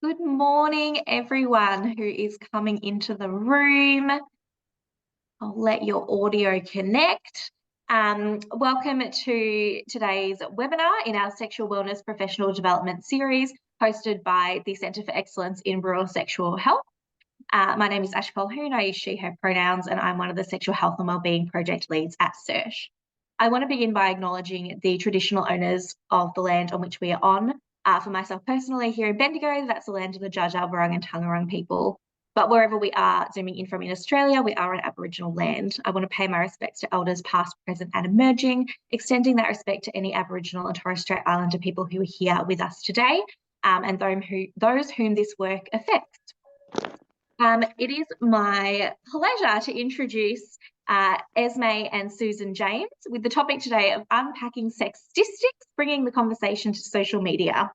Good morning, everyone who is coming into the room. I'll let your audio connect. Welcome to today's webinar in our Sexual Wellness Professional Development Series, hosted by the Centre for Excellence in Rural Sexual Health. My name is Ash Colhoun. I use she, her pronouns, and I'm one of the Sexual Health and Wellbeing Project Leads at SEARCH. I want to begin by acknowledging the traditional owners of the land on which we are on. For myself personally, here in Bendigo, that's the land of the Dja Dja Wurrung and Taungurung people. But wherever we are zooming in from in Australia, we are on Aboriginal land. I want to pay my respects to elders past, present and emerging, extending that respect to any Aboriginal and Torres Strait Islander people who are here with us today, and those whom this work affects. It is my pleasure to introduce Esme and Susan James with the topic today of unpacking sex statistics, bringing the conversation to social media.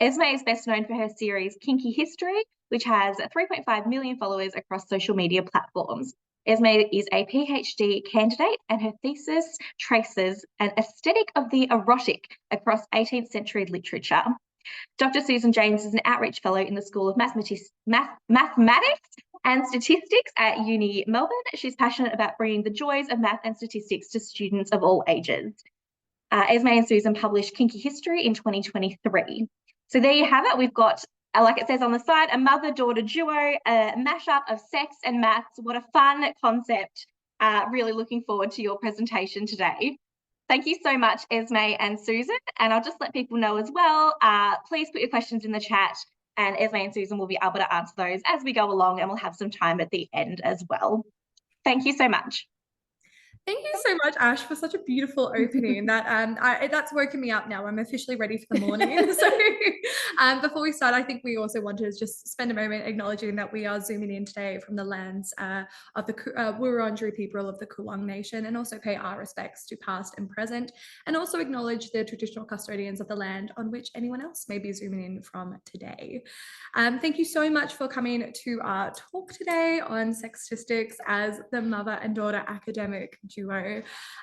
Esme is best known for her series Kinky History, which has 3.5 million followers across social media platforms. Esme is a PhD candidate and her thesis traces an aesthetic of the erotic across 18th century literature. Dr. Susan James is an outreach fellow in the School of Mathematics and Statistics at Uni Melbourne. She's passionate about bringing the joys of math and statistics to students of all ages. Esme and Susan published Kinky History in 2023. So there you have it. We've got, like it says on the side, a mother-daughter duo, a mashup of sex and maths. What a fun concept. Really looking forward to your presentation today. Thank you so much, Esme and Susan. And I'll just let people know as well, please put your questions in the chat and Esme and Susan will be able to answer those as we go along, and we'll have some time at the end as well. Thank you so much. Thank you so much, Ash, for such a beautiful opening. That's woken me up now. I'm officially ready for the morning. So before we start, I think we also want to just spend a moment acknowledging that we are zooming in today from the lands of the Wurundjeri people of the Kulin Nation, and also pay our respects to past and present, and also acknowledge the traditional custodians of the land on which anyone else may be zooming in from today. Thank you so much for coming to our talk today on sex statistics as the mother and daughter academic duo.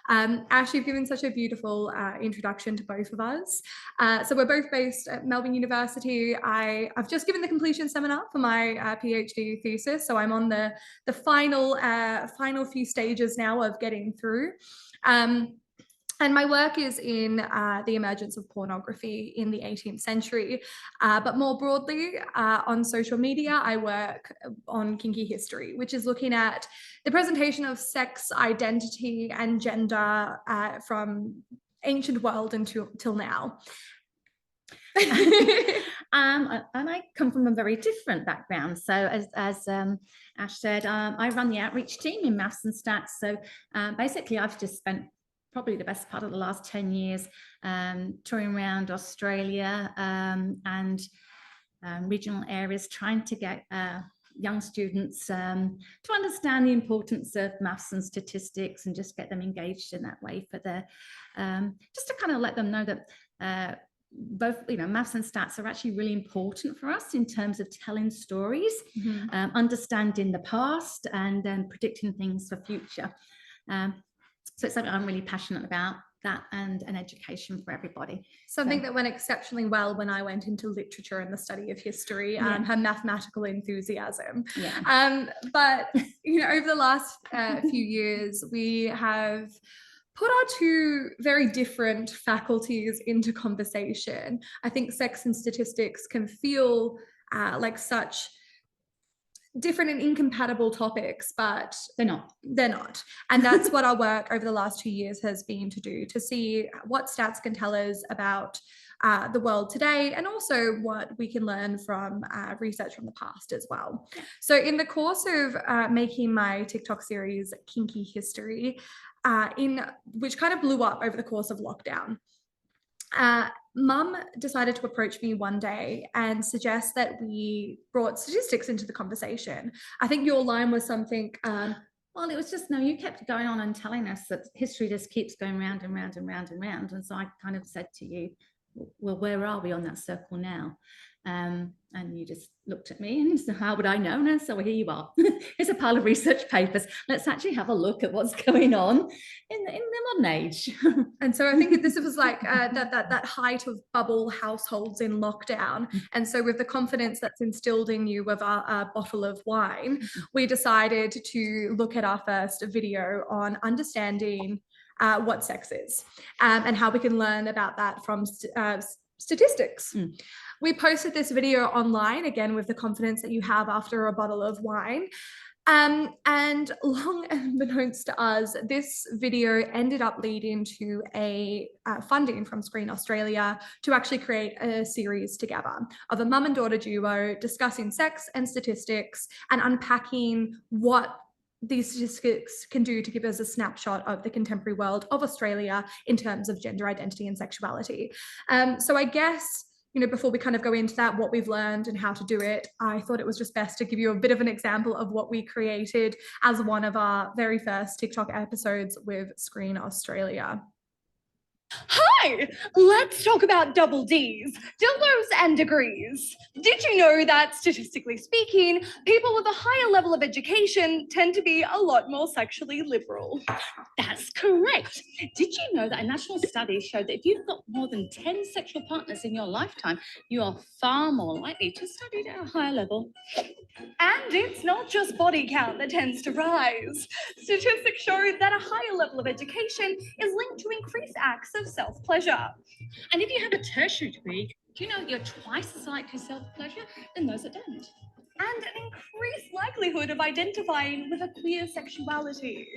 Ash, you've given such a beautiful introduction to both of us. So we're both based at Melbourne University. I've just given the completion seminar for my PhD thesis, so I'm on the final few stages now of getting through. And my work is in the emergence of pornography in the 18th century. But more broadly, on social media, I work on Kinky History, which is looking at the presentation of sex, identity, and gender from ancient world until now. And I come from a very different background. So as Ash said, I run the outreach team in maths and stats. So basically, I've just spent probably the best part of the last 10 years touring around Australia and regional areas, trying to get young students to understand the importance of maths and statistics and just get them engaged in that way for their, just to kind of let them know that both, maths and stats are actually really important for us in terms of telling stories, understanding the past, and then predicting things for future. So it's something I'm really passionate about, that and an education for everybody. Something that went exceptionally well when I went into literature and the study of history, her mathematical enthusiasm. But, over the last few years, we have put our two very different faculties into conversation. I think sex and statistics can feel like such different and incompatible topics, but they're not. And that's what our work over the last 2 years has been to do, to see what stats can tell us about the world today, and also what we can learn from research from the past as well. So in the course of making my TikTok series Kinky History, which kind of blew up over the course of lockdown, Mum decided to approach me one day and suggest that we brought statistics into the conversation. I think your line was something, well, it was just, no, you kept going on and telling us that history just keeps going round and round and round and round. And so I kind of said to you, well, where are we on that circle now? And you just looked at me and said, how would I know? And I said, well, here you are. Here's a pile of research papers. Let's actually have a look at what's going on in the modern age. And so I think this was like that height of bubble households in lockdown. And so with the confidence that's instilled in you with a bottle of wine, we decided to look at our first video on understanding what sex is and how we can learn about that from statistics. We posted this video online, again, with the confidence that you have after a bottle of wine. And long unbeknownst to us, this video ended up leading to a funding from Screen Australia to actually create a series together of a mum and daughter duo discussing sex and statistics and unpacking what these statistics can do to give us a snapshot of the contemporary world of Australia in terms of gender identity and sexuality. So I guess, you know, before we kind of go into that, what we've learned and how to do it, I thought it was just best to give you a bit of an example of what we created as one of our very first TikTok episodes with Screen Australia. Hi, let's talk about double Ds, dildos and degrees. Did you know that, statistically speaking, people with a higher level of education tend to be a lot more sexually liberal? That's correct. Did you know that a national study showed that if you've got more than 10 sexual partners in your lifetime, you are far more likely to study at a higher level? And it's not just body count that tends to rise. Statistics show that a higher level of education is linked to increased acts of self-pleasure. And if you have a tertiary degree, do you know that you're twice as likely to self-pleasure than those that don't? And an increased likelihood of identifying with a queer sexuality.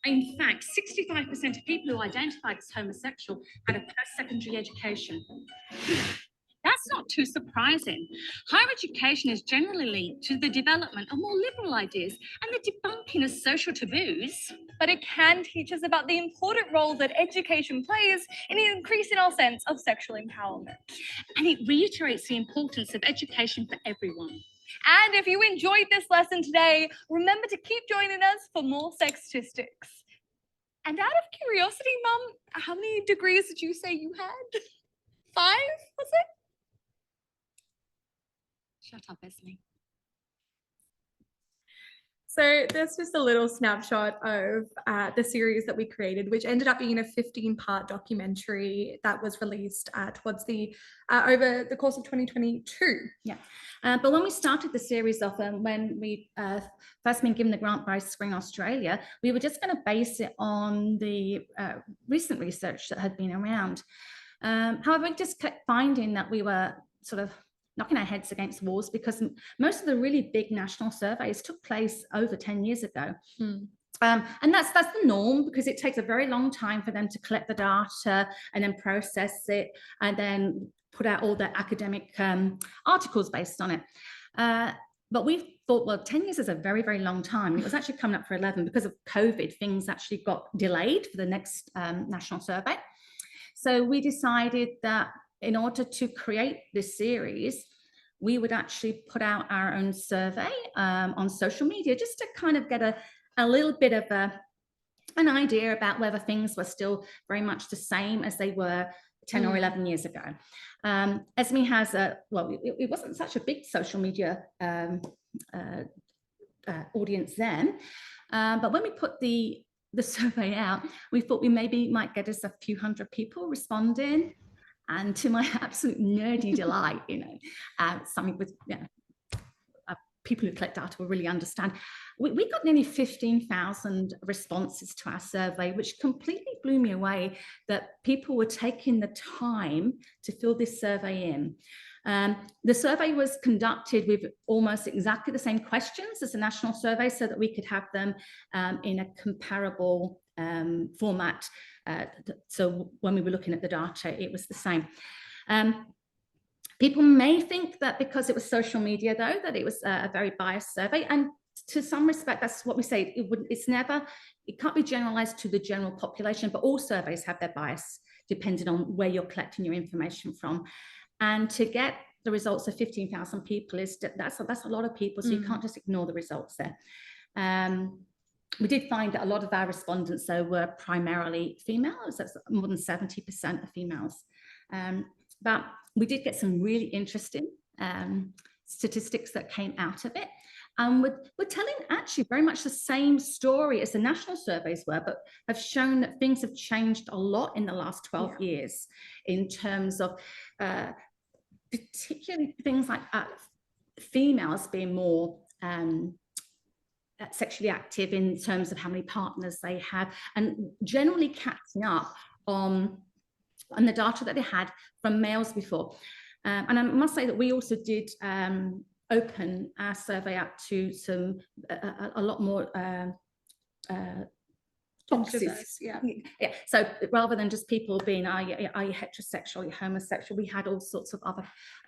In fact, 65% of people who identified as homosexual had a post-secondary education. That's not too surprising. Higher education is generally linked to the development of more liberal ideas and the debunking of social taboos. But it can teach us about the important role that education plays in increasing our sense of sexual empowerment. And it reiterates the importance of education for everyone. And if you enjoyed this lesson today, remember to keep joining us for more sex statistics. And out of curiosity, Mum, how many degrees did you say you had? 5, was it? Shut up, Esme. So that's just a little snapshot of the series that we created, which ended up being a 15-part documentary that was released towards the over the course of 2022. Yeah, but when we started the series off, when we first been given the grant by Screen Australia, we were just going to base it on the recent research that had been around. However, we just kept finding that we were sort of knocking our heads against walls because most of the really big national surveys took place over 10 years ago. And that's the norm because it takes a very long time for them to collect the data and then process it and then put out all the academic articles based on it. But we thought, well, 10 years is a very, very long time. It was actually coming up for 11 because of COVID. Things actually got delayed for the next national survey. So we decided that in order to create this series, we would actually put out our own survey on social media just to kind of get a little bit of an idea about whether things were still very much the same as they were 10 or 11 years ago. Esme has it wasn't such a big social media audience then, but when we put the survey out, we thought we maybe might get us a few hundred people responding. And to my absolute nerdy delight, something with people who collect data will really understand. We got nearly 15,000 responses to our survey, which completely blew me away that people were taking the time to fill this survey in. The survey was conducted with almost exactly the same questions as the national survey so that we could have them in a comparable format. So when we were looking at the data, it was the same. People may think that because it was social media, though, that it was a very biased survey. And to some respect, that's what we say. It can't be generalized to the general population, but all surveys have their bias depending on where you're collecting your information from. And to get the results of 15,000 people that's a lot of people. So you can't just ignore the results there. We did find that a lot of our respondents, though, were primarily females. That's more than 70% of females. but we did get some really interesting statistics that came out of it. And we're telling actually very much the same story as the national surveys were, but have shown that things have changed a lot in the last 12 years in terms of particularly things like females being more sexually active in terms of how many partners they have, and generally catching up on the data that they had from males before. And I must say that we also did open our survey up to some a lot more boxes. Yeah. So rather than just people being, are you heterosexual, are you homosexual, we had all sorts of other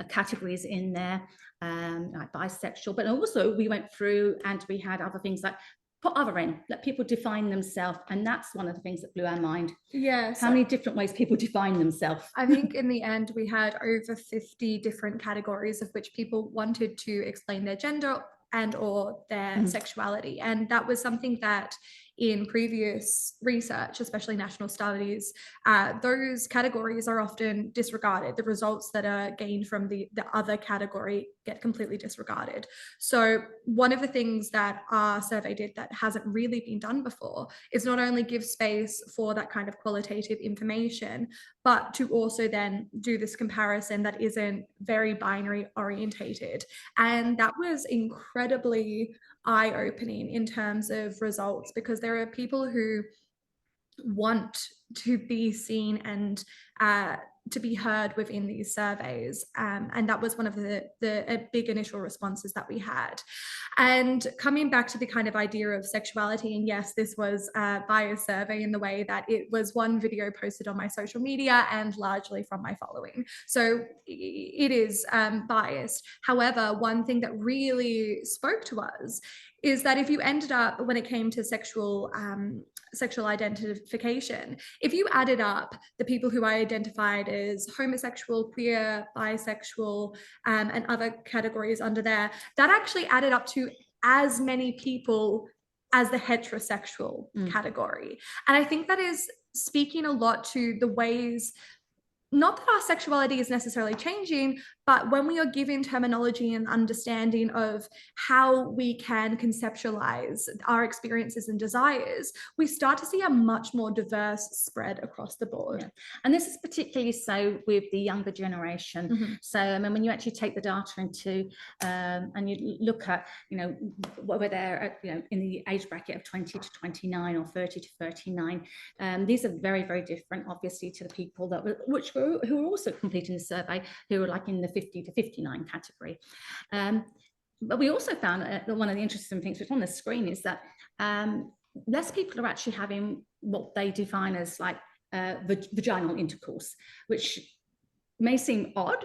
categories in there, like bisexual, but also we went through and we had other things like put other in, let people define themselves. And that's one of the things that blew our mind. Yeah. How many different ways people define themselves? I think in the end, we had over 50 different categories of which people wanted to explain their gender and or their sexuality. And that was something that in previous research, especially national studies, those categories are often disregarded. The results that are gained from the other category get completely disregarded. So one of the things that our survey did that hasn't really been done before is not only give space for that kind of qualitative information, but to also then do this comparison that isn't very binary orientated. And that was incredibly eye-opening in terms of results, because there are people who want to be seen and to be heard within these surveys, and that was one of the big initial responses that we had. And coming back to the kind of idea of sexuality, and yes, this was by a survey in the way that it was one video posted on my social media and largely from my following, so it is biased. However, one thing that really spoke to us is that if you ended up, when it came to sexual identification, if you added up the people who identified as homosexual, queer, bisexual, and other categories under there, that actually added up to as many people as the heterosexual category. And I think that is speaking a lot to the ways, not that our sexuality is necessarily changing, but when we are given terminology and understanding of how we can conceptualize our experiences and desires, we start to see a much more diverse spread across the board. Yeah. And this is particularly so with the younger generation. So I mean, when you actually take the data into and you look at, you know, whether they're in the age bracket of 20 to 29 or 30 to 39, these are very, very different, obviously, to the people that who were also completing the survey, who were like in the 50 to 59 category. But we also found that one of the interesting things, which on the screen, is that less people are actually having what they define as like vaginal intercourse, which may seem odd.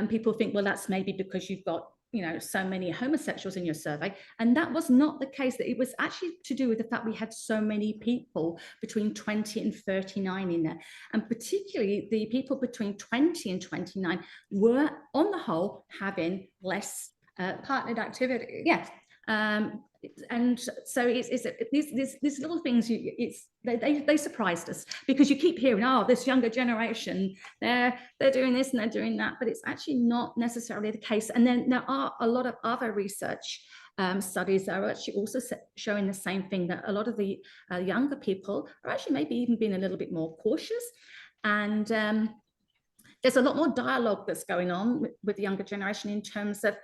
People think, well, that's maybe because you've got, you know, so many homosexuals in your survey, and that was not the case. That it was actually to do with the fact we had so many people between 20 and 39 in there, and particularly the people between 20 and 29 were on the whole having less partnered activity. Yes. And so it's these little things, they surprised us, because you keep hearing, oh, this younger generation, they're doing this and they're doing that, but it's actually not necessarily the case. And then there are a lot of other research studies that are actually also showing the same thing, that a lot of the younger people are actually maybe even being a little bit more cautious. And there's a lot more dialogue that's going on with the younger generation in terms of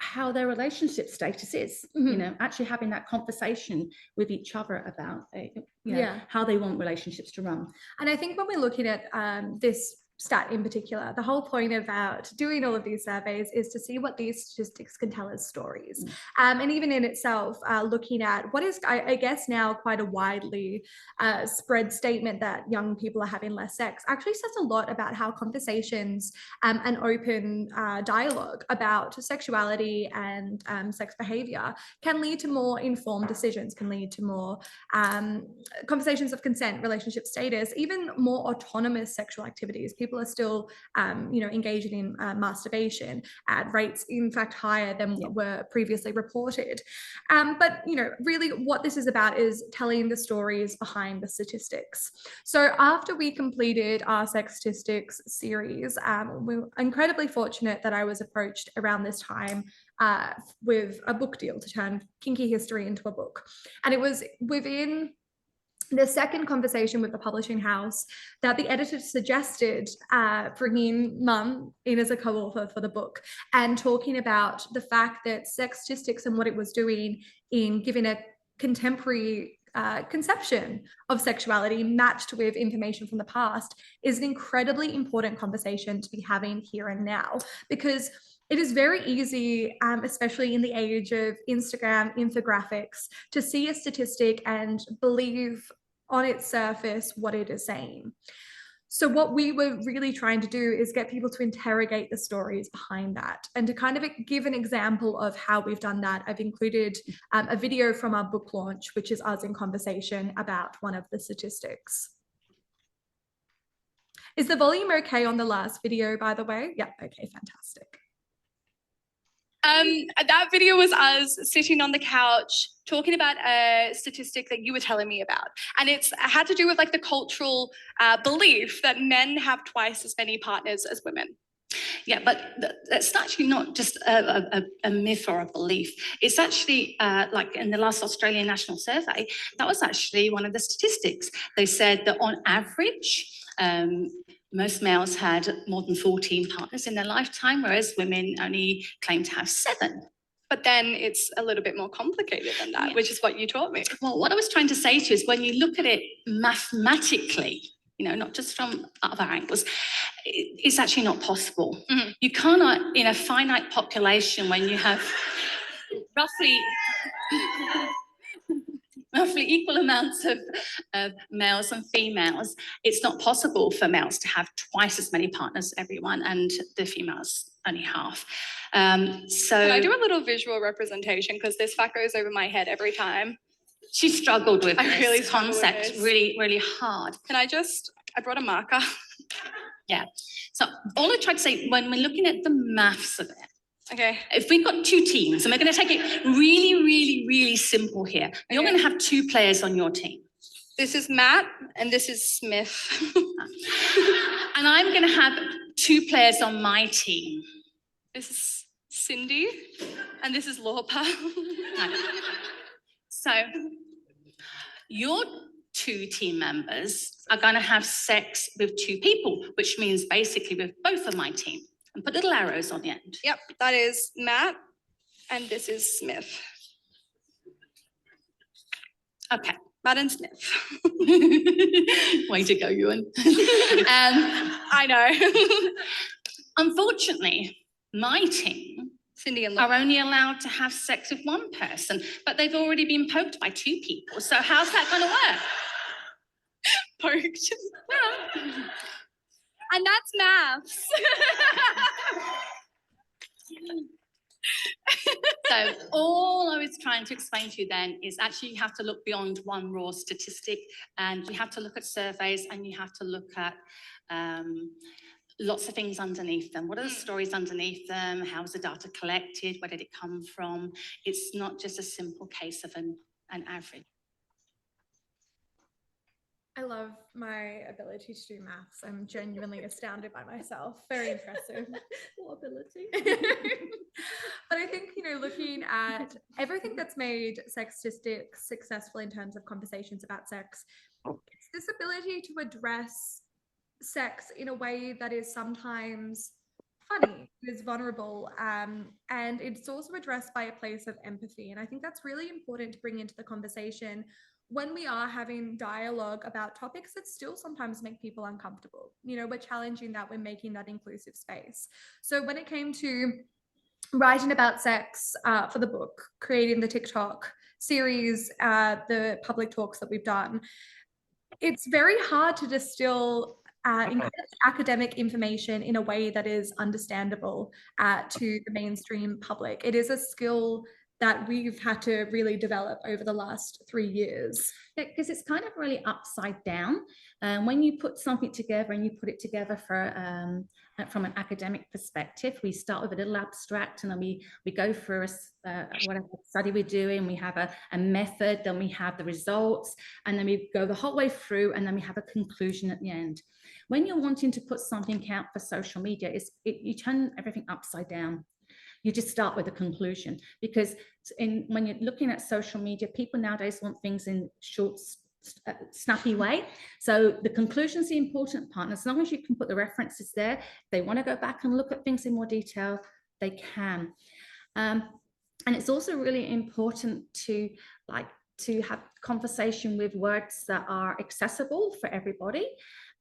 how their relationship status is, you know, actually having that conversation with each other about how they want relationships to run. And I think when we're looking at this stat in particular, the whole point about doing all of these surveys is to see what these statistics can tell as stories. And even in itself, looking at what is, I guess now quite a widely spread statement that young people are having less sex, actually says a lot about how conversations and open dialogue about sexuality and sex behavior can lead to more informed decisions, can lead to more conversations of consent, relationship status, even more autonomous sexual activities. People people are still, engaging in masturbation at rates, in fact, higher than were previously reported. But, really what this is about is telling the stories behind the statistics. So after we completed our sex statistics series, we were incredibly fortunate that I was approached around this time with a book deal to turn Kinky History into a book. And it was within the second conversation with the publishing house that the editor suggested bringing Mum in as a co-author for the book and talking about the fact that sex statistics and what it was doing in giving a contemporary conception of sexuality matched with information from the past is an incredibly important conversation to be having here and now, because it is very easy, especially in the age of Instagram infographics, to see a statistic and believe on its surface what it is saying. So what we were really trying to do is get people to interrogate the stories behind that. And to kind of give an example of how we've done that, I've included a video from our book launch, which is us in conversation about one of the statistics. Is the volume okay on the last video, by the way? Yeah, okay, fantastic. That video was us sitting on the couch talking about a statistic that you were telling me about, and it had to do with like the cultural belief that men have twice as many partners as women. Yeah, but that's actually not just a myth or a belief. It's actually like in the last Australian National Survey, that was actually one of the statistics. They said that on average, most males had more than 14 partners in their lifetime, whereas women only claim to have 7. But then it's a little bit more complicated than that, which is what you taught me. Well, what I was trying to say to you is when you look at it mathematically, not just from other angles, it's actually not possible. Mm-hmm. You cannot, in a finite population, when you have roughly equal amounts of males and females, it's not possible for males to have twice as many partners as everyone, and the females only half. So can I do a little visual representation, because this fact goes over my head every time? She struggled with this concept really, really hard. I brought a marker. Yeah. So all I tried to say, when we're looking at the maths of it, okay, if we've got 2 teams, and we're going to take it really, really, really simple here. Okay. You're going to have 2 players on your team. This is Matt, and this is Smith. And I'm going to have 2 players on my team. This is Cindy, and this is Lorpa. So your 2 team members are going to have sex with 2 people, which means basically with both of my team. And put little arrows on the end. Yep, that is Matt, and this is Smith. Okay. Matt and Smith. Way to go, Ewan. I know. Unfortunately, my team Cindy and are only allowed to have sex with 1 person, but they've already been poked by 2 people. So how's that going to work? Poked. And that's maths. So all I was trying to explain to you then is actually you have to look beyond one raw statistic, and you have to look at surveys, and you have to look at lots of things underneath them. What are the stories underneath them? How was the data collected? Where did it come from? It's not just a simple case of an average. I love my ability to do maths. I'm genuinely astounded by myself. Very impressive. What ability? But I think, looking at everything that's made sex statistics successful in terms of conversations about sex, it's this ability to address sex in a way that is sometimes funny, is vulnerable, and it's also addressed by a place of empathy. And I think that's really important to bring into the conversation when we are having dialogue about topics that still sometimes make people uncomfortable. We're challenging that, we're making that inclusive space. So when it came to writing about sex for the book, creating the TikTok series, the public talks that we've done, it's very hard to distill academic information in a way that is understandable to the mainstream public. It is a skill that we've had to really develop over the last 3 years. Because it's kind of really upside down. When you put something together and you put it together for from an academic perspective, we start with a little abstract, and then we go through whatever study we're doing. We have a method, then we have the results, and then we go the whole way through, and then we have a conclusion at the end. When you're wanting to put something out for social media, you turn everything upside down. You just start with a conclusion, because when you're looking at social media, people nowadays want things in short, snappy way. So the conclusion is the important part. And as long as you can put the references there, if they want to go back and look at things in more detail, they can. And it's also really important to have conversation with words that are accessible for everybody.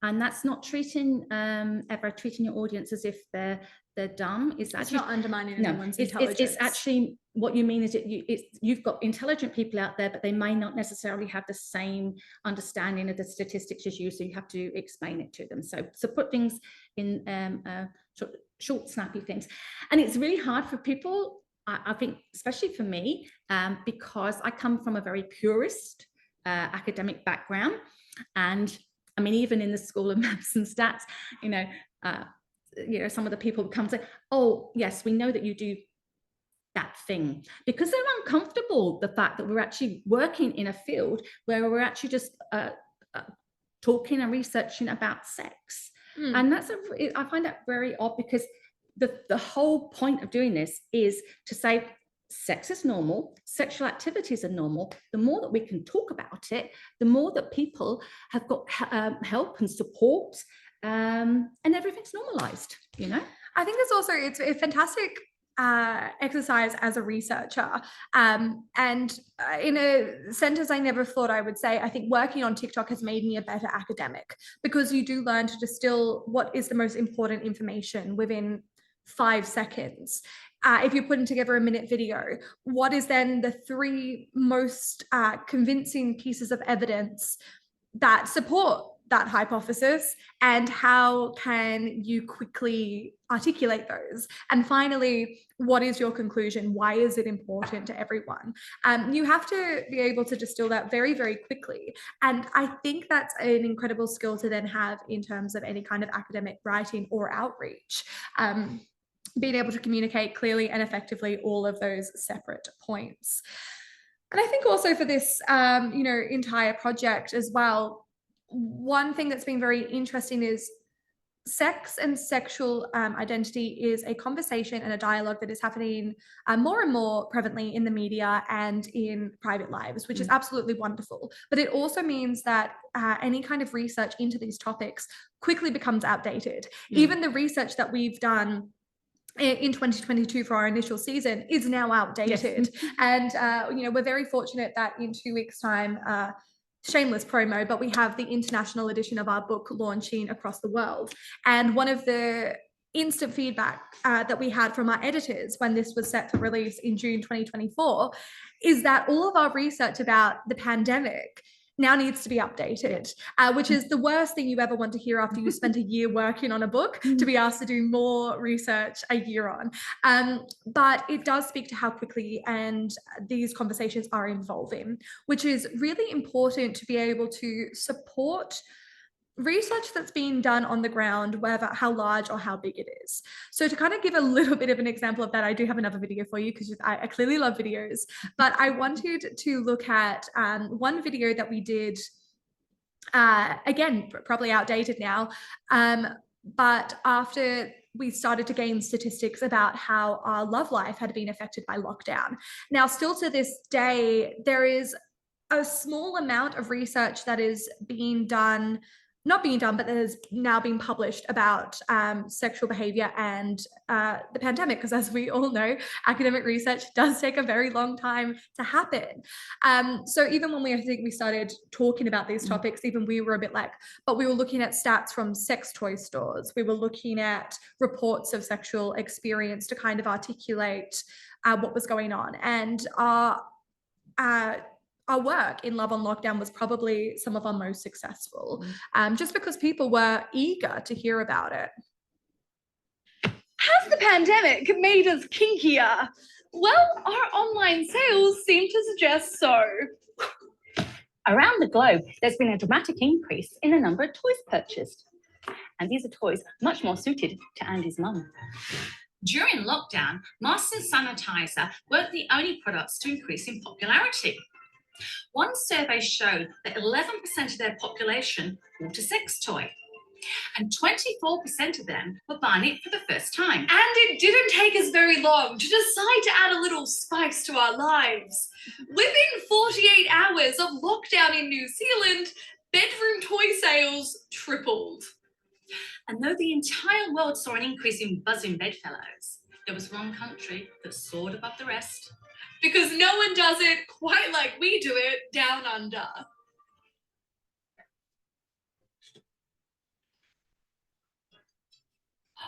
And that's not treating your audience as if they're dumb. It's not undermining anyone's intelligence. It's actually, what you mean is you've got intelligent people out there, but they may not necessarily have the same understanding of the statistics as you, so you have to explain it to them. So put things in short, snappy things. And it's really hard for people, I think, especially for me, because I come from a very purist academic background. And I mean, even in the School of Maths and Stats, some of the people come and say, oh, yes, we know that you do that thing, because they're uncomfortable, the fact that we're actually working in a field where we're actually just talking and researching about sex. And I find that very odd, because the whole point of doing this is to say sex is normal, sexual activities are normal. The more that we can talk about it, the more that people have got help and support, and everything's normalized, I think it's a fantastic exercise as a researcher. And in a sentence I never thought I would say, I think working on TikTok has made me a better academic, because you do learn to distill what is the most important information within 5 seconds. If you're putting together a minute video, what is then the 3 most convincing pieces of evidence that support that hypothesis, and how can you quickly articulate those? And finally, what is your conclusion? Why is it important to everyone? You have to be able to distill that very, very quickly. And I think that's an incredible skill to then have in terms of any kind of academic writing or outreach. Being able to communicate clearly and effectively all of those separate points. And I think also for this, entire project as well, one thing that's been very interesting is sex and sexual identity is a conversation and a dialogue that is happening more and more prevalently in the media and in private lives, which is absolutely wonderful. But it also means that any kind of research into these topics quickly becomes outdated. Even the research that we've done in 2022 for our initial season is now outdated. Yes. And we're very fortunate that in 2 weeks' time, shameless promo, but we have the international edition of our book launching across the world. And one of the instant feedback that we had from our editors when this was set for release in June 2024 is that all of our research about the pandemic now needs to be updated, which is the worst thing you ever want to hear after you spent a year working on a book, to be asked to do more research a year on. But it does speak to how quickly and these conversations are evolving, which is really important to be able to support research that's being done on the ground, whether how large or how big it is. So to kind of give a little bit of an example of that, I do have another video for you, because I clearly love videos, but I wanted to look at one video that we did, again, probably outdated now, but after we started to gain statistics about how our love life had been affected by lockdown. Now, still to this day, there is a small amount of research that is not being done, but that has now been published about sexual behavior and the pandemic, because as we all know, academic research does take a very long time to happen. So even when we started talking about these topics, even we were a bit like, but we were looking at stats from sex toy stores. We were looking at reports of sexual experience to kind of articulate what was going on. And our work in Love on Lockdown was probably some of our most successful, just because people were eager to hear about it. Has the pandemic made us kinkier? Well, our online sales seem to suggest so. Around the globe, there's been a dramatic increase in the number of toys purchased. And these are toys much more suited to Andy's mum. During lockdown, masks and sanitizer weren't the only products to increase in popularity. One survey showed that 11% of their population bought a sex toy, and 24% of them were buying it for the first time. And it didn't take us very long to decide to add a little spice to our lives. Within 48 hours of lockdown in New Zealand, bedroom toy sales tripled. And though the entire world saw an increase in buzzing bedfellows, there was one country that soared above the rest. Because no one does it quite like we do it down under.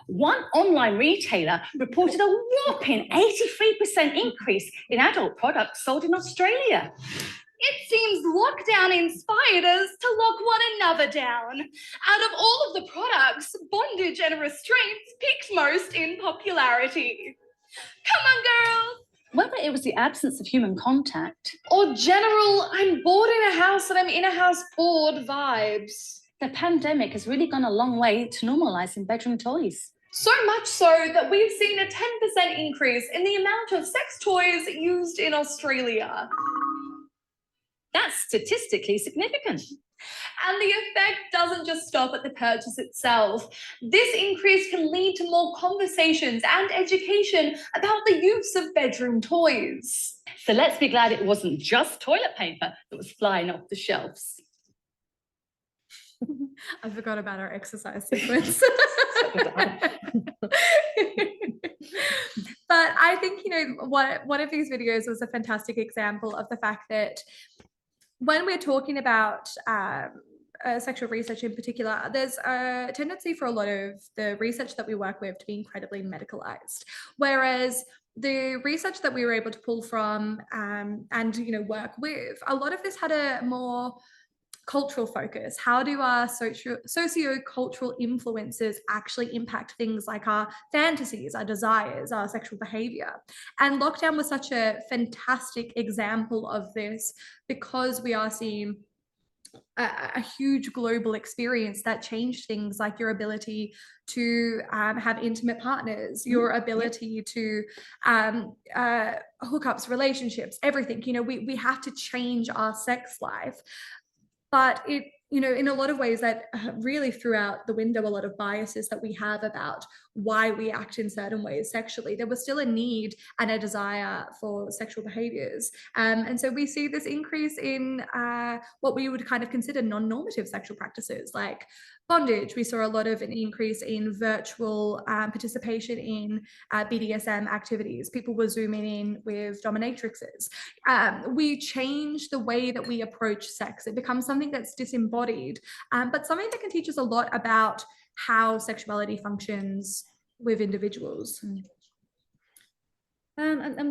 One online retailer reported a whopping 83% increase in adult products sold in Australia. It seems lockdown inspired us to lock one another down. Out of all of the products, bondage and restraints peaked most in popularity. Come on, girls! Whether it was the absence of human contact Or general, I'm bored in a house and I'm in a house bored vibes. the pandemic has really gone a long way to normalising bedroom toys. So much so that we've seen a 10% increase in the amount of sex toys used in Australia. That's statistically significant. And the effect doesn't just stop at the purchase itself. This increase can lead to more conversations and education about the use of bedroom toys. So let's be glad it wasn't just toilet paper that was flying off the shelves. I forgot about our exercise sequence. But I think, one of these videos was a fantastic example of the fact that when we're talking about sexual research in particular, there's a tendency for a lot of the research that we work with to be incredibly medicalized, whereas the research that we were able to pull from and work with, a lot of this had a more cultural focus. How do our socio-cultural influences actually impact things like our fantasies, our desires, our sexual behavior? And lockdown was such a fantastic example of this, because we are seeing a huge global experience that changed things like your ability to have intimate partners, your ability to hookups, relationships, everything. We have to change our sex life. But it, in a lot of ways, that really threw out the window a lot of biases that we have about why we act in certain ways sexually. There was still a need and a desire for sexual behaviors. And so we see this increase in what we would kind of consider non-normative sexual practices, like bondage. We saw a lot of an increase in virtual participation in BDSM activities. People were zooming in with dominatrixes. We change the way that we approach sex. It becomes something that's disembodied, but something that can teach us a lot about how sexuality functions with individuals. And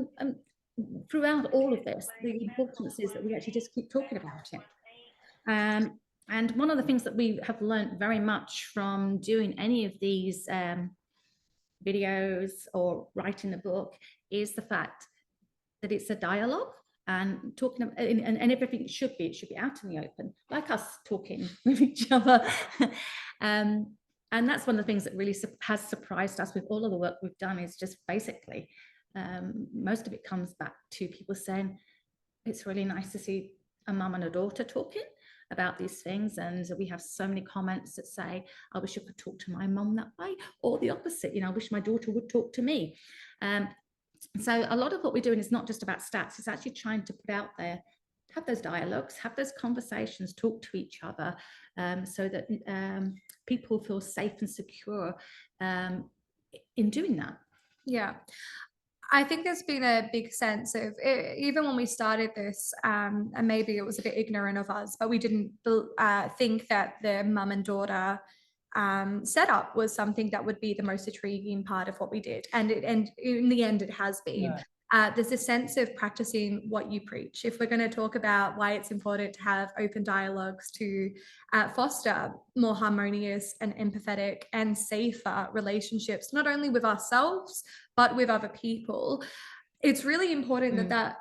throughout all of this, the importance is that we actually just keep talking about it. And one of the things that we have learned very much from doing any of these videos or writing the book is the fact that it's a dialogue, and talking and everything should be out in the open, like us talking with each other. And that's one of the things that really has surprised us with all of the work we've done, is just basically most of it comes back to people saying it's really nice to see a mum and a daughter talking about these things. And we have so many comments that say, I wish I could talk to my mum that way, or the opposite, I wish my daughter would talk to me. So a lot of what we're doing is not just about stats, it's actually trying to put out there, have those dialogues, have those conversations, talk to each other, so that people feel safe and secure in doing that. Yeah. I think there's been a big sense of, even when we started this, and maybe it was a bit ignorant of us, but we didn't think that the mum and daughter setup was something that would be the most intriguing part of what we did. And in the end, it has been. Yeah. There's a sense of practicing what you preach. If we're going to talk about why it's important to have open dialogues to foster more harmonious and empathetic and safer relationships, not only with ourselves, but with other people, it's really important that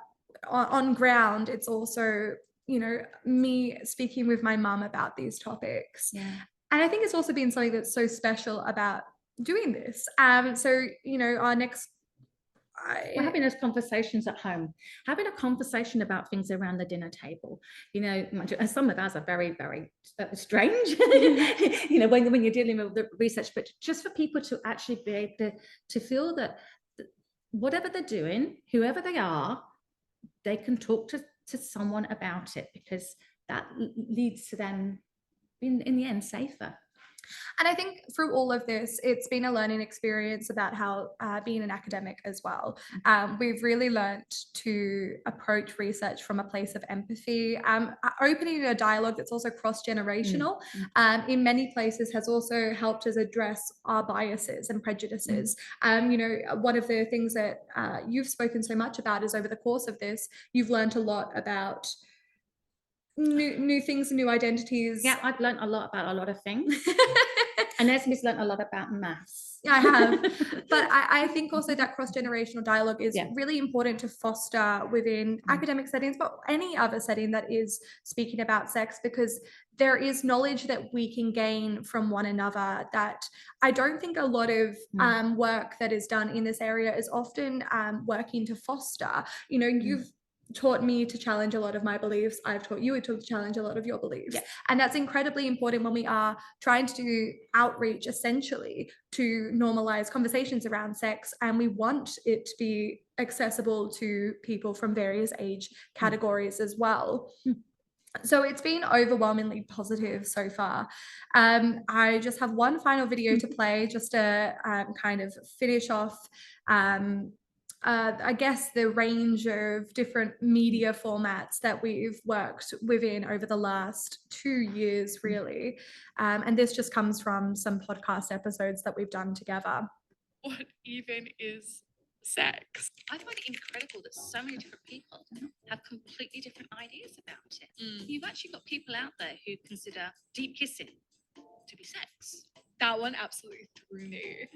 on ground, it's also, you know, me speaking with my mum about these topics. Yeah. And I think it's also been something that's so special about doing this. So, you know, our next... We're having those conversations at home, having a conversation about things around the dinner table. You know, some of us are very, very strange, you know, when you're dealing with the research, but just for people to actually be able to feel that whatever they're doing, whoever they are, they can talk to someone about it, because that leads to them in the end safer. And I think through all of this, it's been a learning experience about how being an academic as well. We've really learnt to approach research from a place of empathy, opening a dialogue that's also cross-generational in many places has also helped us address our biases and prejudices. You know, one of the things that you've spoken so much about is over the course of this, you've learnt a lot about new things, new identities. Yeah, I've learned a lot about a lot of things. And Esme's learned a lot about maths. I have. But I think also that cross-generational dialogue is really important to foster within academic settings, but any other setting that is speaking about sex, because there is knowledge that we can gain from one another that I don't think a lot of work that is done in this area is often working to foster. You know, you've taught me to challenge a lot of my beliefs. I've taught you to challenge a lot of your beliefs. And that's incredibly important when we are trying to do outreach essentially to normalize conversations around sex. And we want it to be accessible to people from various age categories as well. So it's been overwhelmingly positive so far. I just have one final video to play just to kind of finish off I guess the range of different media formats that we've worked within over the last 2 years, really. And this just comes from some podcast episodes that we've done together. What even is sex? I find it incredible that so many different people have completely different ideas about it. You've actually got people out there who consider deep kissing to be sex. That one absolutely threw me.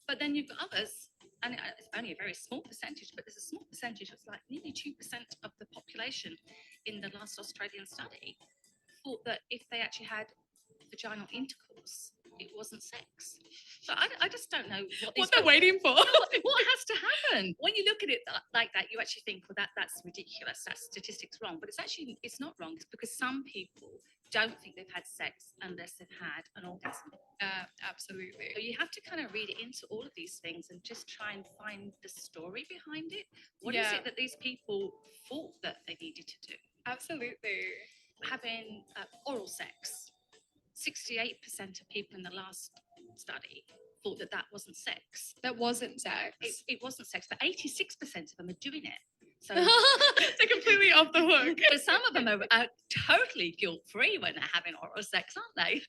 But then you've got others, and it's only a very small percentage, but there's a small percentage, it's like nearly 2% of the population in the last Australian study thought that if they actually had vaginal intercourse, it wasn't sex. So I just don't know what they're waiting for. What has to happen? When you look at it like that, you actually think, well, that's ridiculous. That statistic's wrong. But it's not wrong. It's because some people don't think they've had sex unless they've had an orgasm. Absolutely. So you have to kind of read it into all of these things and just try and find the story behind it. What is it that these people thought that they needed to do? Absolutely. Having oral sex. 68% of people in the last study thought that wasn't sex. That wasn't sex. It wasn't sex, but 86% of them are doing it. So they're completely off the hook. But some of them are totally guilt-free when they're having oral sex, aren't they?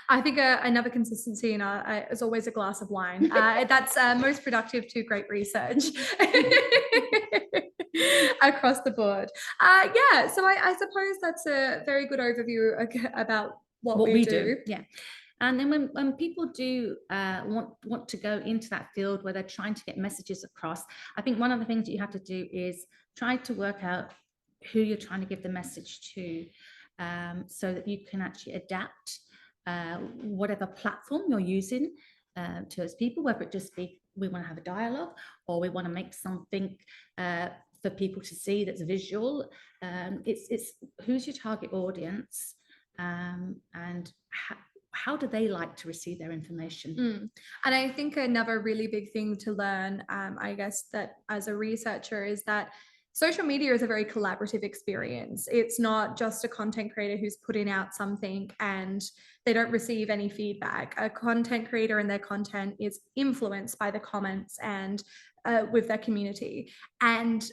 I think another consistency in is always a glass of wine. That's most productive to great research across the board. Yeah, so I suppose that's a very good overview about what we do. Yeah. And then when people do want to go into that field where they're trying to get messages across, I think one of the things that you have to do is try to work out who you're trying to give the message to, so that you can actually adapt whatever platform you're using to those people, whether it just be we want to have a dialogue or we want to make something for people to see that's visual. It's who's your target audience, and how do they like to receive their information? And I think another really big thing to learn, I guess, that as a researcher is that social media is a very collaborative experience. It's not just a content creator who's putting out something and they don't receive any feedback. A content creator and their content is influenced by the comments and with their community. And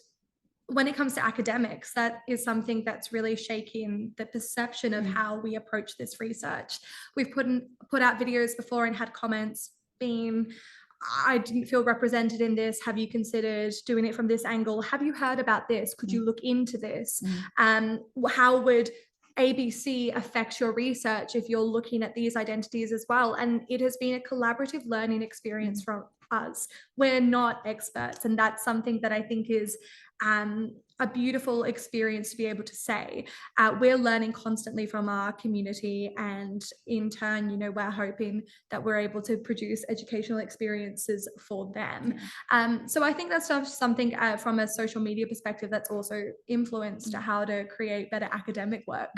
when it comes to academics, that is something that's really shaking the perception of how we approach this research. We've put out videos before and had comments being, I didn't feel represented in this. Have you considered doing it from this angle? Have you heard about this? Could you look into this? How would ABC affects your research if you're looking at these identities as well. And it has been a collaborative learning experience from us. We're not experts, and that's something that I think is a beautiful experience to be able to say. We're learning constantly from our community, and in turn, you know, we're hoping that we're able to produce educational experiences for them. So I think that's something from a social media perspective that's also influenced how to create better academic work.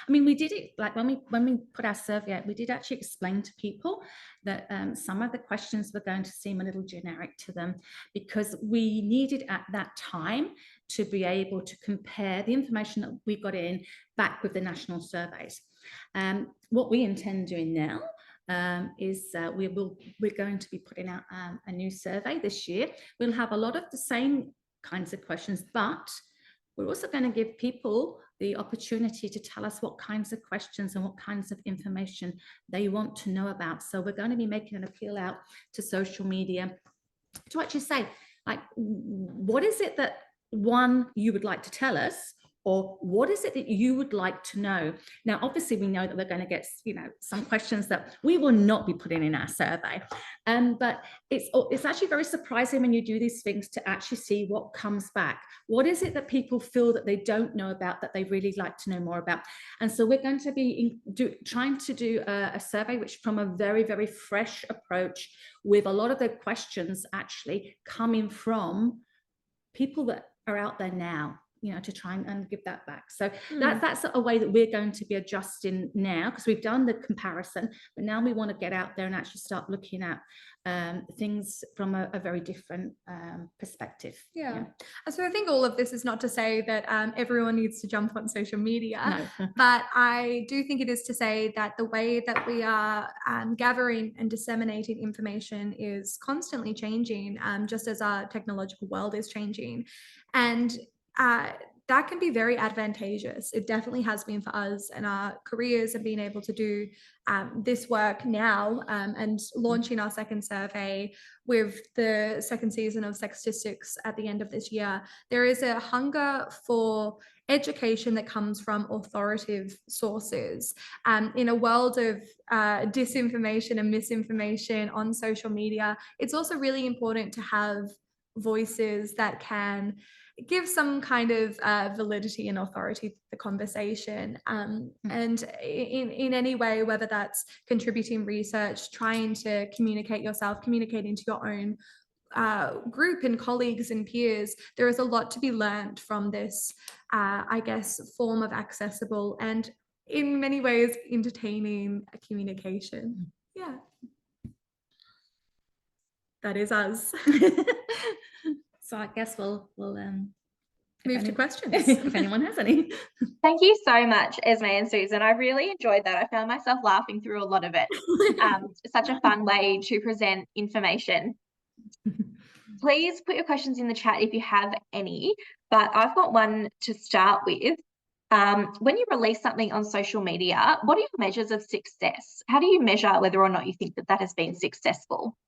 I mean, we did it like when we put our survey out, we did actually explain to people that some of the questions were going to seem a little generic to them, because we needed at that time to be able to compare the information that we got in back with the national surveys. What we intend doing now is we're going to be putting out a new survey this year. We'll have a lot of the same kinds of questions, but we're also going to give people the opportunity to tell us what kinds of questions and what kinds of information they want to know about. So we're going to be making an appeal out to social media to actually say, like, what is it that, one, you would like to tell us, or what is it that you would like to know? Now, obviously, we know that we're going to get, you know, some questions that we will not be putting in our survey. But it's actually very surprising when you do these things to actually see what comes back. What is it that people feel that they don't know about that they really like to know more about? And so we're going to be trying to do a survey which from a very, very fresh approach, with a lot of the questions actually coming from people that are out there now, you know, to try and give that back. So that's a way that we're going to be adjusting now, because we've done the comparison, but now we want to get out there and actually start looking at things from a very different perspective. Yeah. So I think all of this is not to say that everyone needs to jump on social media, No. but I do think it is to say that the way that we are gathering and disseminating information is constantly changing, just as our technological world is changing. And that can be very advantageous. It definitely has been for us and our careers, and being able to do this work now and launching our second survey with the second season of Sextistics at the end of this year. There is a hunger for education that comes from authoritative sources. In a world of disinformation and misinformation on social media, it's also really important to have voices that can give some kind of validity and authority to the conversation, and in any way, whether that's contributing research, trying to communicate yourself, communicating to your own group and colleagues and peers. There is a lot to be learned from this, I guess, form of accessible and in many ways entertaining communication. Yeah. That is us. So I guess we'll move to questions if anyone has any. Thank you so much, Esme and Susan. I really enjoyed that. I found myself laughing through a lot of it. Such a fun way to present information. Please put your questions in the chat if you have any, but I've got one to start with. When you release something on social media, what are your measures of success? How do you measure whether or not you think that has been successful?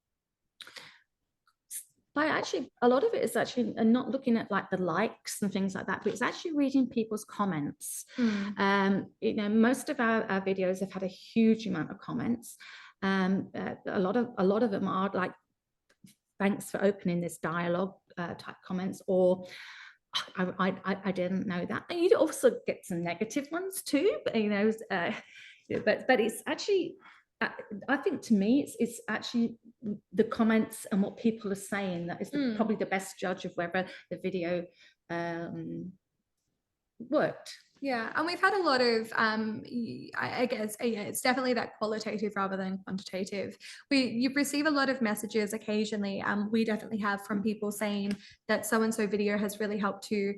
A lot of it is actually not looking at like the likes and things like that, but it's actually reading people's comments. You know, most of our videos have had a huge amount of comments. A lot of them are like, thanks for opening this dialogue type comments, or I didn't know that. And you also get some negative ones too, but you know, but it's actually, I think to me, it's actually the comments and what people are saying that is probably the best judge of whether the video worked. Yeah, and we've had a lot of, I guess, yeah, it's definitely that qualitative rather than quantitative. You receive a lot of messages occasionally. We definitely have, from people saying that so-and-so video has really helped to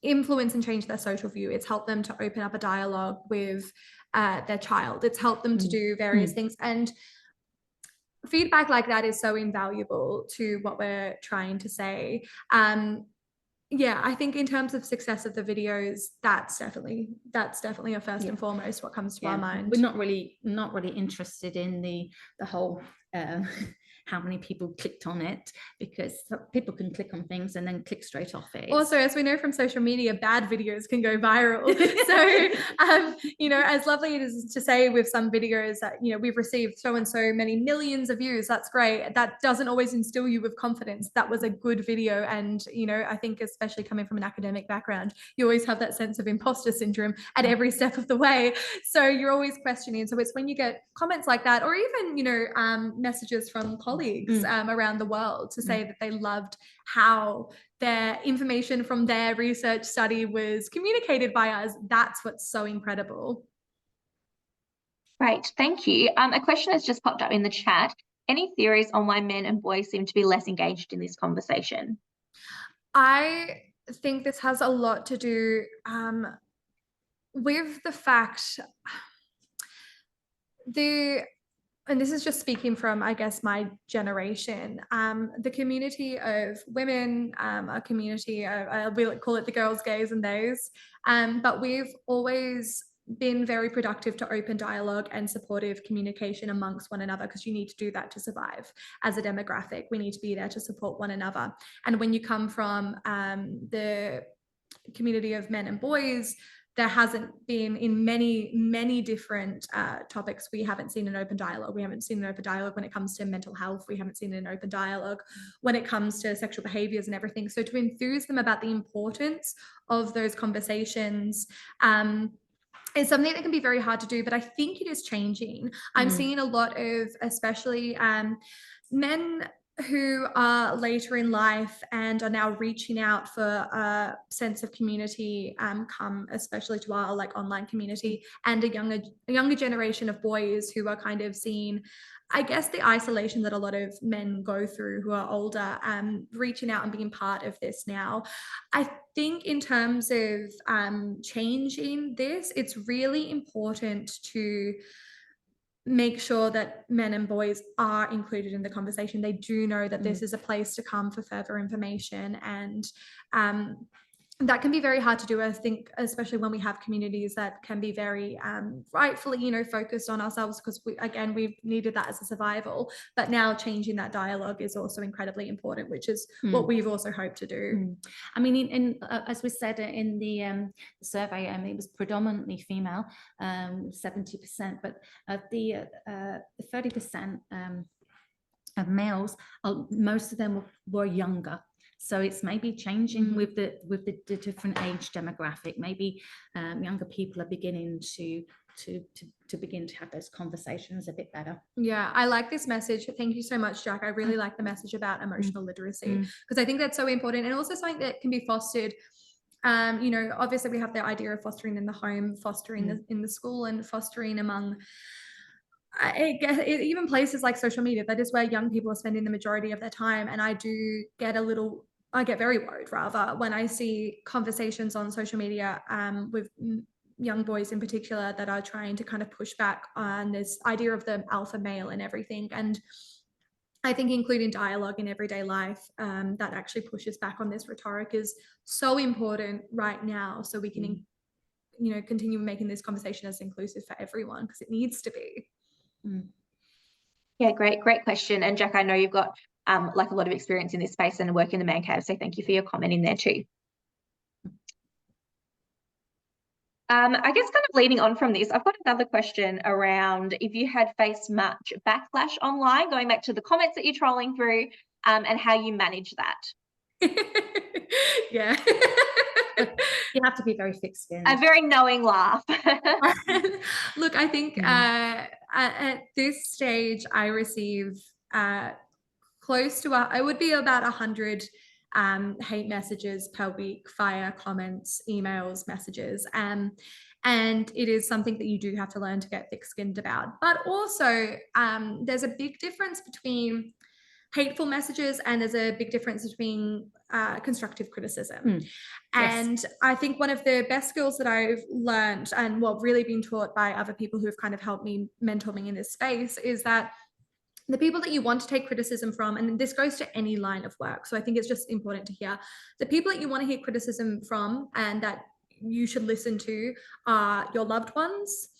influence and change their social view. It's helped them to open up a dialogue with their child. It's helped them to do various things. And feedback like that is so invaluable to what we're trying to say. Yeah, I think in terms of success of the videos, that's definitely a first and foremost what comes to our mind. We're not really interested in the whole how many people clicked on it, because people can click on things and then click straight off it. Also, as we know from social media, bad videos can go viral. So, you know, as lovely it is to say with some videos that, you know, we've received so and so many millions of views, that's great. That doesn't always instill you with confidence. That was a good video. And, you know, I think especially coming from an academic background, you always have that sense of imposter syndrome at every step of the way. So you're always questioning. So it's when you get comments like that, or even, you know, messages from colleagues around the world to say that they loved how their information from their research study was communicated by us. That's what's so incredible. Great, thank you. A question has just popped up in the chat. Any theories on why men and boys seem to be less engaged in this conversation? I think this has a lot to do with the fact and this is just speaking from, I guess, my generation, the community of women, a community, we'll call it the girls, gays and theys, but we've always been very productive to open dialogue and supportive communication amongst one another, because you need to do that to survive as a demographic. We need to be there to support one another. And when you come from the community of men and boys, there hasn't been, in many different topics, we haven't seen an open dialogue. We haven't seen an open dialogue when it comes to mental health. We haven't seen an open dialogue when it comes to sexual behaviors and everything. So to enthuse them about the importance of those conversations is something that can be very hard to do, but I think it is changing. I'm seeing a lot of, especially men who are later in life and are now reaching out for a sense of community, come especially to our like online community, and a younger generation of boys who are kind of seeing, I guess, the isolation that a lot of men go through who are older, reaching out and being part of this now. I think in terms of changing this, it's really important to make sure that men and boys are included in the conversation. They do know that this is a place to come for further information, and that can be very hard to do, I think, especially when we have communities that can be very rightfully, you know, focused on ourselves, because we've needed that as a survival. But now changing that dialogue is also incredibly important, which is what we've also hoped to do. I mean, as we said in the survey, it was predominantly female, 70%, but the 30% of males, most of them were younger. So it's maybe changing with the different age demographic. Maybe younger people are beginning to begin to have those conversations a bit better. Yeah, I like this message. Thank you so much, Jack. I really like the message about emotional literacy, because I think that's so important, and also something that can be fostered. You know, obviously we have the idea of fostering in the home, fostering in the school, and fostering among even places like social media. That is where young people are spending the majority of their time. And I get very worried rather when I see conversations on social media with young boys in particular that are trying to kind of push back on this idea of the alpha male and everything. And I think including dialogue in everyday life that actually pushes back on this rhetoric is so important right now, so we can you know, continue making this conversation as inclusive for everyone, because it needs to be. Yeah, great question. And Jack, I know you've got like a lot of experience in this space and work in the man cave, so thank you for your comment in there too. I guess kind of leading on from this, I've got another question around if you had faced much backlash online, going back to the comments that you're trolling through, and how you manage that. Yeah. You have to be very thick-skinned. A very knowing laugh. Look, I think at this stage I receive close to it would be about 100 hate messages per week via comments, emails, messages, and it is something that you do have to learn to get thick-skinned about. But also there's a big difference between hateful messages, and there's a big difference between constructive criticism. And I think one of the best skills that I've learned, and what really been taught by other people who have kind of helped me, mentor me in this space, is that the people that you want to take criticism from, and this goes to any line of work, so I think it's just important to hear, the people that you want to hear criticism from and that you should listen to are your loved ones,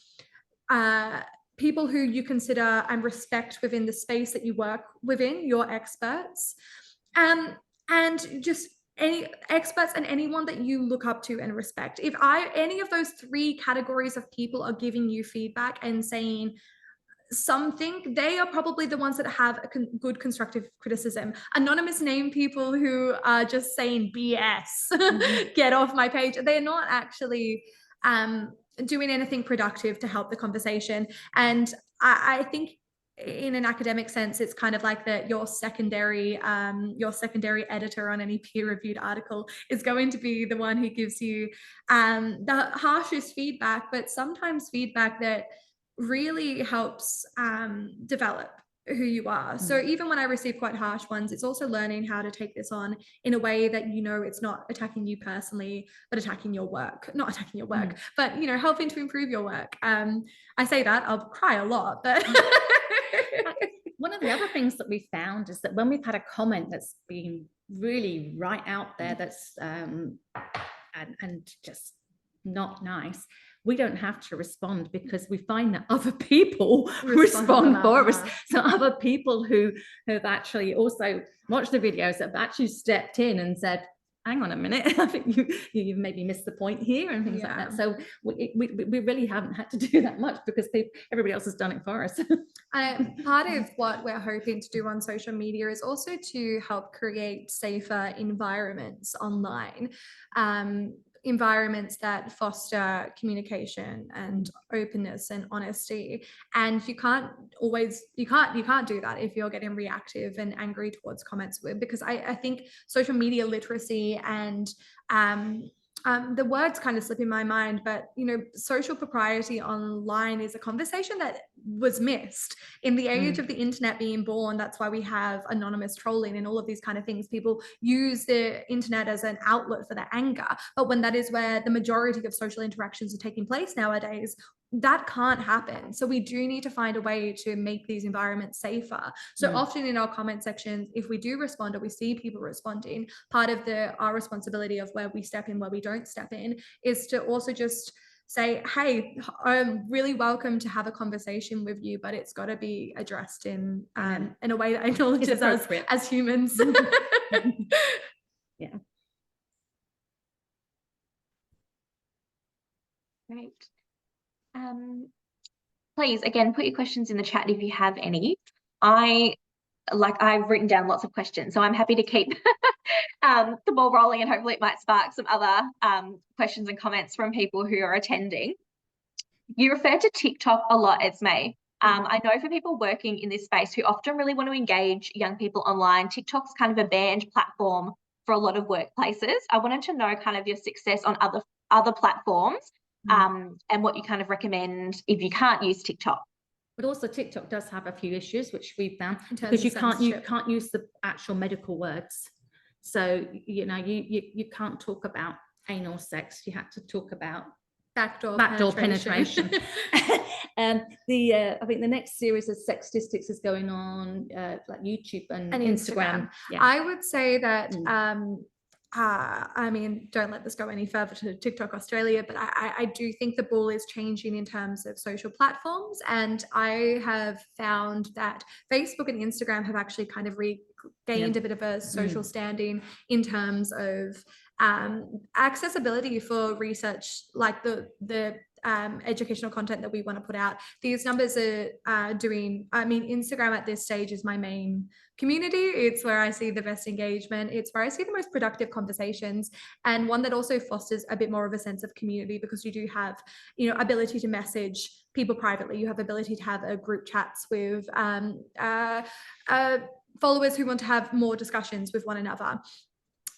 people who you consider and respect within the space that you work within, your experts, and just any experts and anyone that you look up to and respect. If any of those 3 categories of people are giving you feedback and saying something, they are probably the ones that have a good constructive criticism. Anonymous name people who are just saying BS, get off my page. They're not actually doing anything productive to help the conversation. And I think in an academic sense, it's kind of like that your secondary editor on any peer-reviewed article is going to be the one who gives you the harshest feedback, but sometimes feedback that really helps develop who you are. So even when I receive quite harsh ones, it's also learning how to take this on in a way that, you know, it's not attacking you personally, but attacking your work, not attacking your work, but, you know, helping to improve your work. I say that, I'll cry a lot, but one of the other things that we found is that when we've had a comment that's been really right out there, that's and just not nice, we don't have to respond, because we find that other people respond for us. So other people who have actually also watched the videos have actually stepped in and said, hang on a minute, I think you maybe missed the point here, and things like that. So we really haven't had to do that much, because everybody else has done it for us. Part of what we're hoping to do on social media is also to help create safer environments online. Environments that foster communication and openness and honesty. And you can't do that if you're getting reactive and angry towards comments, because I think social media literacy and the words kind of slip in my mind, but, you know, social propriety online is a conversation that was missed in the age of the internet being born. That's why we have anonymous trolling and all of these kind of things. People use the internet as an outlet for their anger, but when that is where the majority of social interactions are taking place nowadays, that can't happen. So we do need to find a way to make these environments safer. So often in our comment sections, if we do respond or we see people responding, part of our responsibility of where we step in, where we don't step in, is to also just say, hey, I'm really welcome to have a conversation with you, but it's got to be addressed in a way that acknowledges us as humans. Yeah. Great. Please, again, put your questions in the chat if you have any. I've written down lots of questions, so I'm happy to keep the ball rolling, and hopefully it might spark some other questions and comments from people who are attending. You referred to TikTok a lot, Esme. I know for people working in this space who often really want to engage young people online, TikTok's kind of a banned platform for a lot of workplaces. I wanted to know kind of your success on other platforms, and what you kind of recommend if you can't use TikTok. But also TikTok does have a few issues, which we found, because you can't use the actual medical words. So, you know, you can't talk about anal sex. You have to talk about backdoor penetration. I think the next series of sex statistics is going on like YouTube and Instagram. Yeah. I would say that I mean, don't let this go any further to TikTok Australia, but I do think the ball is changing in terms of social platforms. And I have found that Facebook and Instagram have actually kind of regained a bit of a social standing in terms of accessibility for research, like the educational content that we want to put out. These numbers are doing, I mean, Instagram at this stage is my main community. It's where I see the best engagement. It's where I see the most productive conversations, and one that also fosters a bit more of a sense of community, because you do have, you know, ability to message people privately. You have ability to have a group chats with followers who want to have more discussions with one another.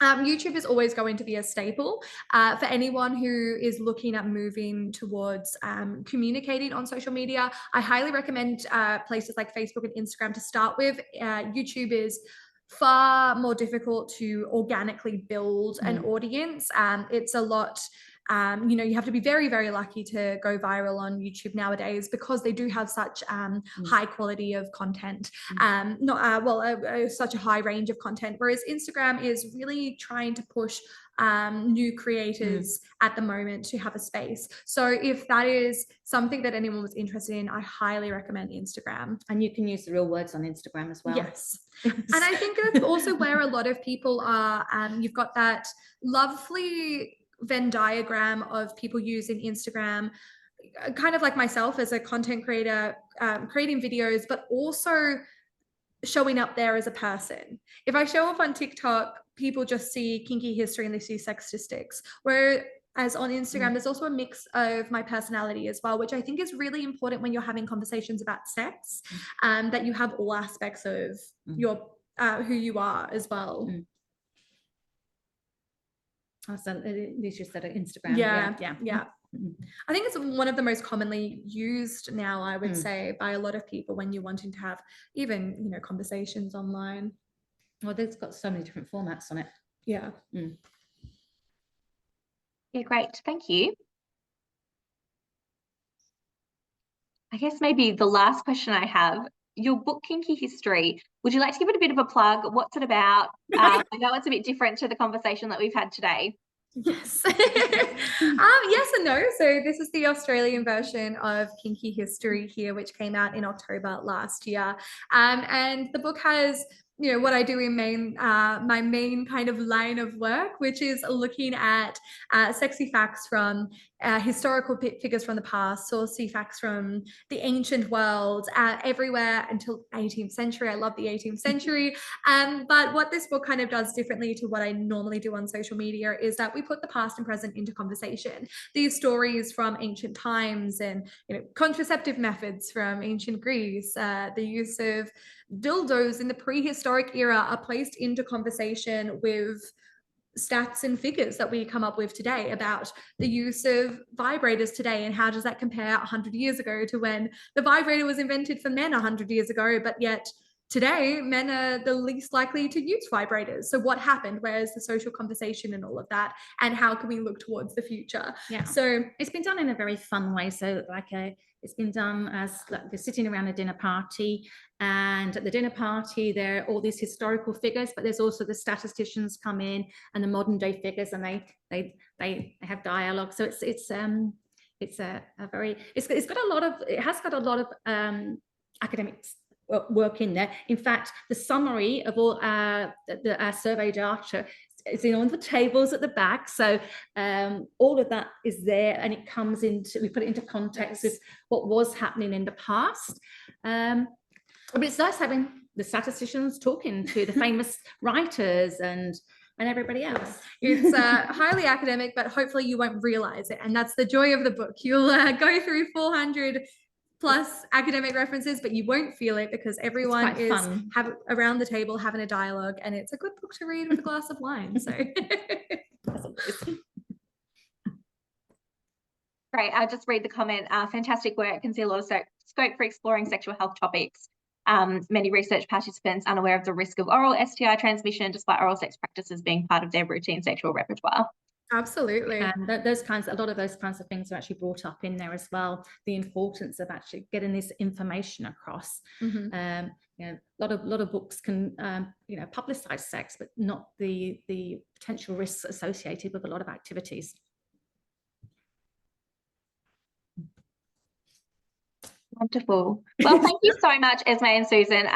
YouTube is always going to be a staple for anyone who is looking at moving towards communicating on social media. I highly recommend places like Facebook and Instagram to start with. YouTube is far more difficult to organically build an audience. It's a lot you know, you have to be very, very lucky to go viral on YouTube nowadays, because they do have such high quality of content, such a high range of content, whereas Instagram is really trying to push new creators at the moment to have a space. So if that is something that anyone was interested in, I highly recommend Instagram. And you can use the real words on Instagram as well. Yes. And I think that's also where a lot of people are. You've got that lovely Venn diagram of people using Instagram, kind of like myself as a content creator, creating videos, but also showing up there as a person. If I show up on TikTok, people just see kinky history and they see sex statistics. Whereas on Instagram, there's also a mix of my personality as well, which I think is really important when you're having conversations about sex, that you have all aspects of your who you are as well. So this just said Instagram. Yeah. I think it's one of the most commonly used now, I would say, by a lot of people when you're wanting to have even, you know, conversations online. Well, there's got so many different formats on it. Yeah. Yeah, great. Thank you. I guess maybe the last question I have, your book, Kinky History, would you like to give it a bit of a plug? What's it about? I know it's a bit different to the conversation that we've had today. Yes. Yes and no. So this is the Australian version of Kinky History here, which came out in October last year. And the book has, you know, what I do in my main kind of line of work, which is looking at sexy facts from historical figures from the past, saucy facts from the ancient world, everywhere until 18th century. I love the 18th century. But what this book kind of does differently to what I normally do on social media is that we put the past and present into conversation. These stories from ancient times and, you know, contraceptive methods from ancient Greece, the use of dildos in the prehistoric era are placed into conversation with stats and figures that we come up with today about the use of vibrators today, and how does that compare 100 years ago to when the vibrator was invented for men 100 years ago, but yet today men are the least likely to use vibrators. So what happened? Where's the social conversation and all of that, and how can we look towards the future? So it's been done in a very fun way. So it's been done as like they're sitting around a dinner party, and at the dinner party there are all these historical figures, but there's also the statisticians come in and the modern day figures, and they have dialogue. So it has got a lot of academics work in there. In fact, the summary of all the survey data is on the tables at the back. So all of that is there, and it comes into, we put it into context with what was happening in the past. But it's nice having the statisticians talking to the famous writers and everybody else. It's highly academic, but hopefully you won't realize it. And that's the joy of the book. You'll go through 400 plus academic references, but you won't feel it because everyone is around the table having a dialogue, and it's a good book to read with a glass of wine. So Great. I'll just read the comment. Fantastic work. Can see a lot of scope for exploring sexual health topics. Many research participants unaware of the risk of oral STI transmission, despite oral sex practices being part of their routine sexual repertoire. Absolutely. And a lot of those kinds of things are actually brought up in there as well. The importance of actually getting this information across. You know, a lot of books can you know, publicize sex, but not the potential risks associated with a lot of activities. Wonderful. Well, thank you so much, Esme and Susan.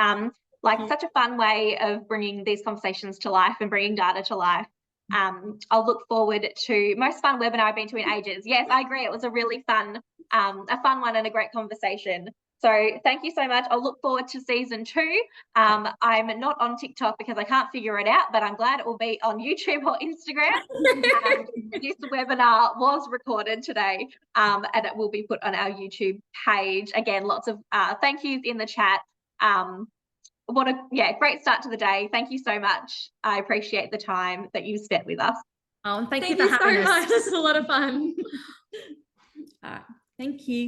Such a fun way of bringing these conversations to life and bringing data to life. I'll look forward to most fun webinar I've been to in ages. Yes, I agree. It was a really fun, one and a great conversation. So thank you so much. I'll look forward to season 2. I'm not on TikTok because I can't figure it out, but I'm glad it will be on YouTube or Instagram. This webinar was recorded today, and it will be put on our YouTube page. Again, lots of thank yous in the chat. What a great start to the day. Thank you so much. I appreciate the time that you spent with us. Oh, and thank you for having us. This is a lot of fun. Thank you.